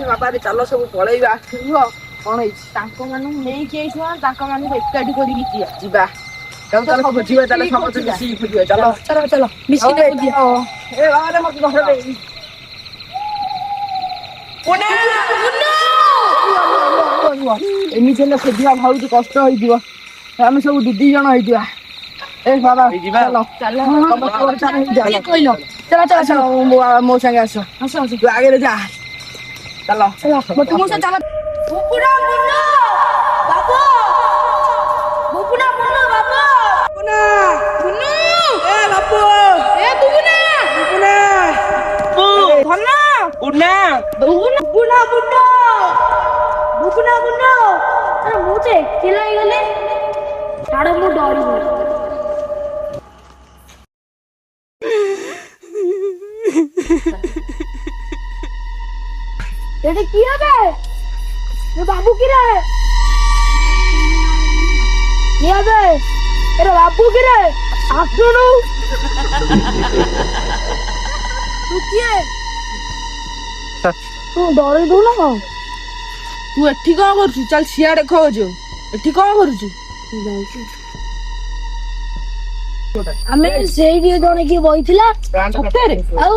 ବାବାରେ ଚାଲ ସବୁ ପଳେଇବା କଣ ହେଇଛି ତାଙ୍କ ମାନଙ୍କୁ ନେଇକି ଆଇଛୁ ତାଙ୍କ ମାନଙ୍କୁ ଏକାଠି କରିକି ଯିବା ଚାଲ ଚାଲ ଖୋଜିବା ତାହେଲେ ସମସ୍ତେ ମିଶିକି ଖୋଜିବା ଚାଲ ଚାଲ ଚାଲ ମିଶିକି ଖୋଜିବା ଏ ବାବାରେ ମତେ ଧର ଦେ ଏମିତି ହେଲେ ଖୋଜିବା ବହୁତ କଷ୍ଟ ହେଇଯିବ ଆମେ ସବୁ ଦି ଜଣ ହେଇଯିବା ଏ ବାବା ଚାଲ କହିଲ ଚାଲ ଚାଲ ଚାଲ ମୋ ସାଙ୍ଗେ ଆସ ଆସ ଆସ ତୁ ଆଗରେ ଯା ଚାଲ ଚାଲ ମୋ ସାଙ୍ଗେ ଚାଲ ବୁବୁନା ମୁନ୍ନୁ ବାବୁ ବୁବୁନା ମୁନ୍ନୁ ବାବୁ ବୁବୁନା ମୁନ୍ନୁ ଏ ବାବୁ ଏ ବୁବୁନା ବୁବୁନା ଭଲ ବୁବୁନା ବୁବୁନା ବୁବୁନା ବୁବୁନା ବୁବୁନା ବୁବୁନା ଆରେ ମୁଁ ତ ଏକେଲା ହେଇଗଲେ ଛାଡ଼ ମୁଁ ଡରିବି এটা কি হবে এ বাবু কি রে কি হবে এরে বাবু কি রে আসুনু তুই কি তু ডরে দু না তু এଠି কଣ କରୁଛୁ ଚାଲ ସିଆଡେ ଖୋଜ ଏଠି କଣ କରୁଛୁ ଆମେ ସେଇଠି ଜଣେ କିଏ ବଇଥିଲା ସତରେ ଆଉ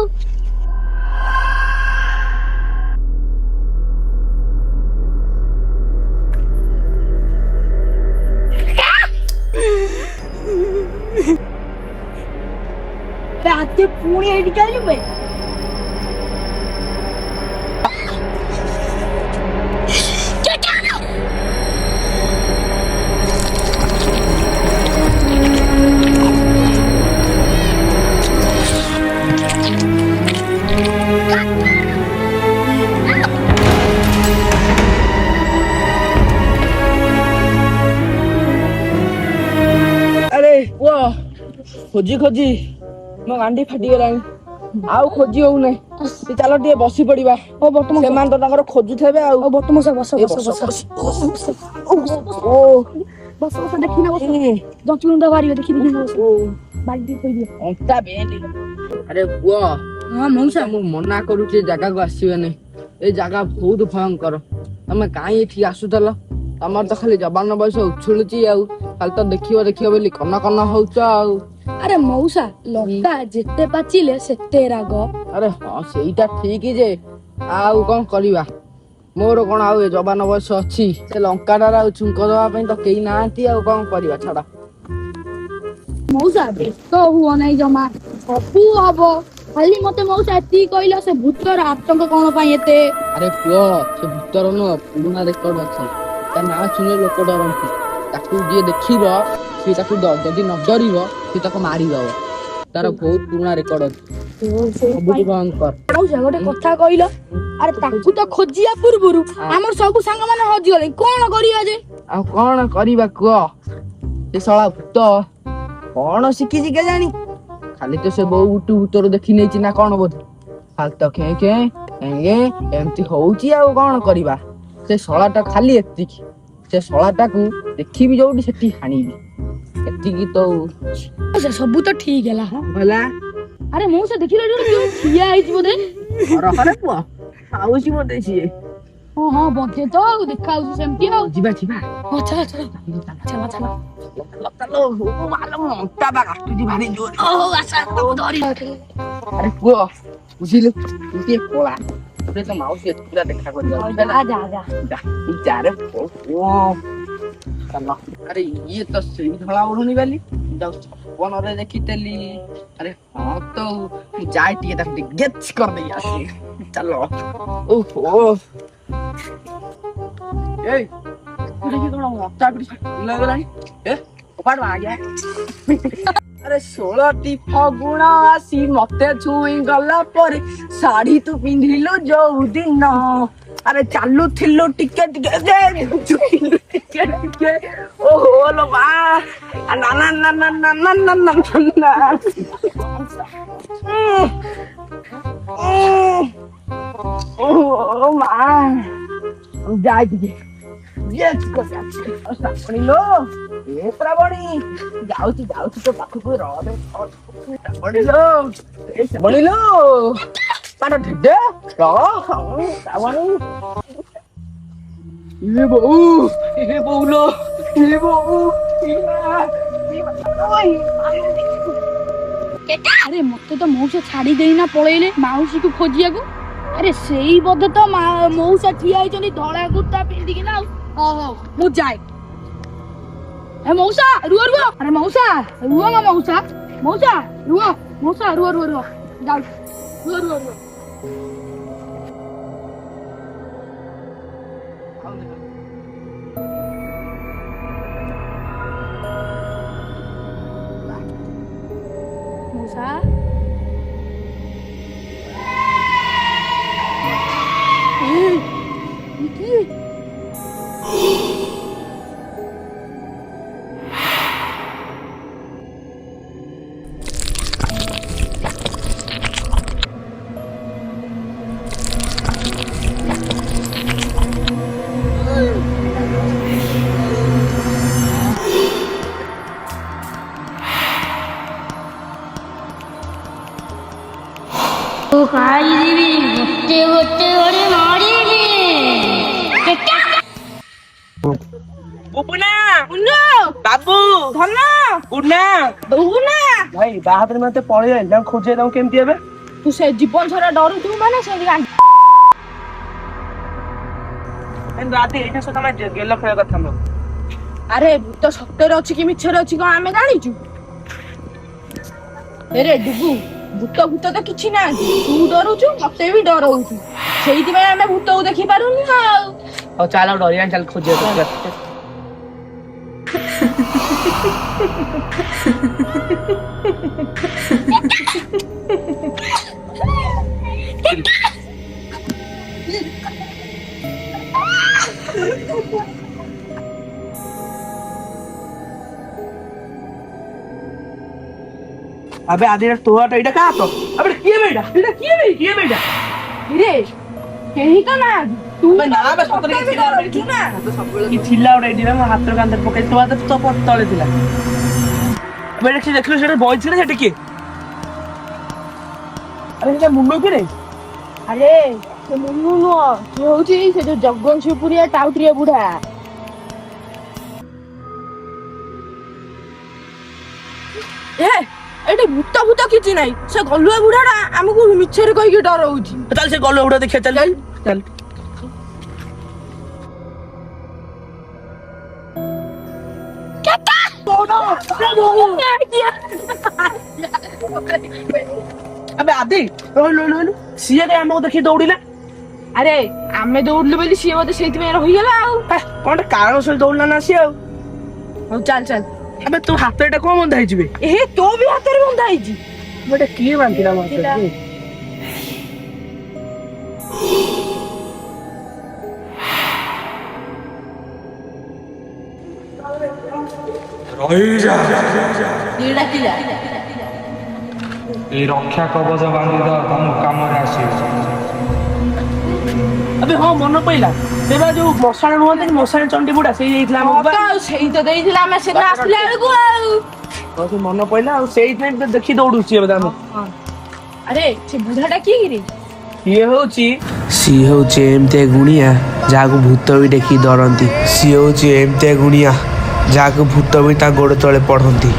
ରାତି ପୁଣି ଏଇଠି ଚାଲିବେ ଆରେ ପୁଅ ଖୋଜି ଖୋଜି ମୋ ଗାଣ୍ଡି ଫାଟିଗଲାଣି ଆଉ ଖୋଜି ହଉନାହିଁ ଚାଲ ଟିକେ ବସି ପଡିବା ସେମାନେ ତ ତାଙ୍କର ଖୋଜୁଥିବେ ଆଉ ବସ ବସ ବସ ଦେଖିନା ଜଞ୍ଚୁଣ୍ଡ ବାହାରିବ ଦେଖି ଆରେ ପୁଅ ହଁ ମଉସା ମୁଁ ମନା କରୁଛି ଏ ଜାଗାକୁ ଆସିବେନି ଏ ଜାଗା ବହୁତ ଭୟଙ୍କର ତମେ କାହିଁ ଏଠିକି ଆସୁଥିଲ ତମର ତ ଖାଲି ଜବାନ ବୟସ ଉଛୁଳୁଛି ଆଉ ଖାଲି ତ ଦେଖିବ ବୋଲି କନ କନ ହଉଛ ଆଉ ଆରେ ମଉସା ଲଙ୍କା ଯେତେ ପାଚିଲେ ସେତେ ରାଗ ଆରେ ହଁ ସେଇଟା ଠିକ ଯେ ଆଉ କଣ କରିବା ମୋର କଣ ଆଉ ଏ ଜବାନ ବୟସ ଅଛି ସେ ଲଙ୍କାଟାର ଆଉ ଛୁଙ୍କ ଦବା ପାଇଁ ତ କେହି ନାହାନ୍ତି ଆଉ କଣ କରିବା ଛାଡ ମଉସା ବ୍ୟସ୍ତ ହୁଅ ନାହିଁ ଜମା ସବୁ ହବ ଖାଲି ମତେ ମଉସା ଏତିକି କହିଲ ସେ ଭୂତର ଆତଙ୍କ କଣ ପାଇଁ ଏତେ ଆରେ ପୁଅ ସେ ଭୂତର ନୁହଁ ପୁରୁଣା ରେକର୍ଡ ଅଛି ତା ନାଁ ଶୁଣିଲେ ଲୋକ ଡରନ୍ତି ତାକୁ ଯିଏ ଦେଖିବ ସିଏ ତାକୁ ଯଦି ନ ଡରିବ ସିଏ ତାକୁ ମାରିଦବ ତାର ବହୁତ ପୁରୁଣା ରେକର୍ଡ ଅଛି ସବୁଠୁ ଭୟଙ୍କର ଗୋଟେ କଥା କହିଲ ଆରେ ତାକୁ ତ ଖୋଜିବା ପୂର୍ବରୁ ଆମର ସବୁ ସାଙ୍ଗମାନେ ହଜିଗଲେ କଣ କରିବା ଯେ ଆଉ କଣ କରିବା କୁହ ସେ ଶଳା ଭୂତ କଣ ଶିଖିଛି କେଜାଣି ଖାଲି ତ ସେ ବୋଉ ଭୂତରୁ ଦେଖି ନେଇଛି ନା କଣ ବୋଧେ ଖାଲି ତ ଏମିତି ହଉଛି ଆଉ କଣ କରିବା ସେ ଶଳାଟା ଖାଲି ଏତିକି ସେ ଶଳାଟାକୁ ଦେଖିବି ଯୋଉଠି ସେଠି ହାଣିବି ଏତିକି ତ ସବୁ ତ ଠିକ ହେଲା ହେଲା ଆରେ ମୁଁ ସେ ଦେଖିଲ ଠିଆ ହେଇଛି ବୋଧେ ପୁଅ ଆଉଛି ବୋଧେ ସିଏ ହଁ ବୋଧେ ତ ଆଉ ଦେଖା ହଉଛି ସେମିତି ଆଉ ଯିବା ଚାଲ ଅଣ୍ଟା ବା କାଟୁଛି ଭାରି ଜୋର ଆରେ ପୁଅ ବୁଝିଲୁ ଟିକେ ପଳା ତ ମାଉସୀ ଏକୁଟା ଦେଖା କରିବା ଆରେ ଇଏ ତ ସେଇ ଧଳା ଓଢୁଣି ବାଲି ସପନରେ ଦେଖିଥିଲି ଆରେ ହଁ ତ ଯାଏ ଟିକେ ତାକୁ ଟିକେ ଗେଚ୍ କରିଦେଇ ଆସି ଚାଲ ଓହୋ ଏଇ କଣ ମତା ଲାଗିଲାଣି ଆରେ 16ଟି ଫଗୁଣ ଆସି ମତେ ଛୁଇଁ ଗଲା ପରେ ଶାଢୀ ତୁ ପିନ୍ଧିଲୁ ଯୋଉ ଦିନ ଆରେ ଚାଲୁଥିଲୁ ଟିକେ ଓହୋ ଲୋ ମା ନା ଓହୋ ମା ଯାଇ ଟିକେ ଶ୍ରାବଣୀଲୋ ଏ ଶ୍ରାବଣୀ ଯାଉଛି ତୋ ପାଖକୁ ଶ୍ରାବଣୀଲୋ ପାଟ ଢେଡେ ଏ ବୋଉଲୋ ଏ ବୋଉ ଆରେ ମତେ ତ ମଉସା ଛାଡି ଦେଇନା ପଳେଇଲେ ମାଉସୀକୁ ଖୋଜିବାକୁ। ଆରେ ସେଇ ବୋଧେ ତ ମଉସା ଠିଆ ହେଇଛନ୍ତି ଧଳା କୁର୍ତ୍ତା ପିନ୍ଧିକିନା। ହଉ ମୁଁ ଯାଏ। ଏ ମଉସା ରୁହ ରୁହ। ଆରେ ମଉସା ରୁହ ନା ମଉସା। ମଉସା ରୁହ। ମଉସା ରୁହ ରୁହ ରୁହ। ଯାଉଛି ରୁହ ରୁହ ରୁହ। ମଉସା କିଏ? ଖାଇଦେବି ଗୋଟେ ଗୋଟେ ଗୋଟେ ମାରିବି। ବୁବୁନା ପୁନ ବାବୁ ଧନ ବୁନା ଦଉନା। ଭାଇ ବାହାଦୁର ମତେ ପଳେଇଲେଣି ତାଙ୍କୁ ଖୋଜିବା ତାଙ୍କୁ କେମିତି ହେବେ? ତୁ ସେ ଜୀବନ ସାରା ଡରୁଥିବୁ ମାନେ ସେମିତି ରାତି ଏଇଟା ସହ ତମେ ଗେଲ ଖେଳିବା କଥା ନୁହଁ। ଆରେ ଭୂତ ସତରେ ଅଛି କି ମିଛରେ ଅଛି କଣ ଆମେ ଜାଣିଛୁ? ଏରେ ଡୁବୁ ଭୂତ ଭୂତ ତ କିଛି ନାହାନ୍ତି। ତୁ ଡରୁଛୁ ମତେ ବି ଡରଉଛୁ। ସେଇଥିପାଇଁ ଆମେ ଭୂତକୁ ଦେଖି ପାରୁନି ଆଉ। ହଉ ଚାଲ ଡରିଆନି ଚାଲ ଖୋଜିବା। अबे आदि तो एटा का तो अबे किए बेटा एटा किए बेटा रे केही ତ ନାହାନ୍ତି। ତୁ अबे ना बे सतरे ବି ଡରୁଛୁ ନା। की थिला ओडा एडी मैं हाथ कांदर पके तो हाथ तो तळे थिला अबे देखिलो सेटा बॉय थिला सेटा की अरे सेटा मुंडो की रे ଆରେ ସେ ମୁନୁ ନୁହଁ ସେ ହଉଛି ସେ ଯୋଉ ଜଗନଶିବପୁରିଆ ଟାଉଟରିଆ ବୁଢା। ଏଠି ଭୂତ ଭୂତ କିଛି ନାହିଁ। ସେ ଗଲୁଆ ବୁଢାଟା ଆମକୁ ମିଛରେ କହିକି ଡରଉଛି। चल से गलो उड़ा देखिए चल चल अबे आदि रोलु सीए के हमको देखि दौड़िला ଆରେ ଆମେ ଦୌଡିଲୁ ବୋଲି ସିଏ ବୋଧେ ସେଇଥିପାଇଁ ରହିଗଲା ଆଉ। कौन कारण से दौड़ला ना सी ହଉ ଚାଲ ଚାଲ। अबे तू हाथ एटा कोन बंधा हिजबे ଏ ତୋ ବି ହାତରେ ବନ୍ଧା ହେଇଛି। बेटा किए बांधिला मते ରହିଯା କିଡ଼ା କିଡ଼ା এই রক্ষা কবচ বাঁধিଦ ତମ କାମରେ ଆସିବ। अबे हां मन पइला तेरा जो मसाण रुहते मसाण चंडी बुडा सेही हेइतला हम ତ ଆଉ ସେଇ ତ ଦେଇଥିଲା ଆମେ ସେଦିନ ଆସିଲା ବେଳକୁ ଆଉ। और से मन पइला और सेही टाइम पे देखि दौडुची एबे हम ଆରେ ସେ ବୁଢାଟା କିଏ କିରେ? ये होची सी होचे एमते गुणिया जाको भूत भी देखी डरती सी होचे एमते गुणिया जाको भूत भी ता गोड़ तले पड़ती।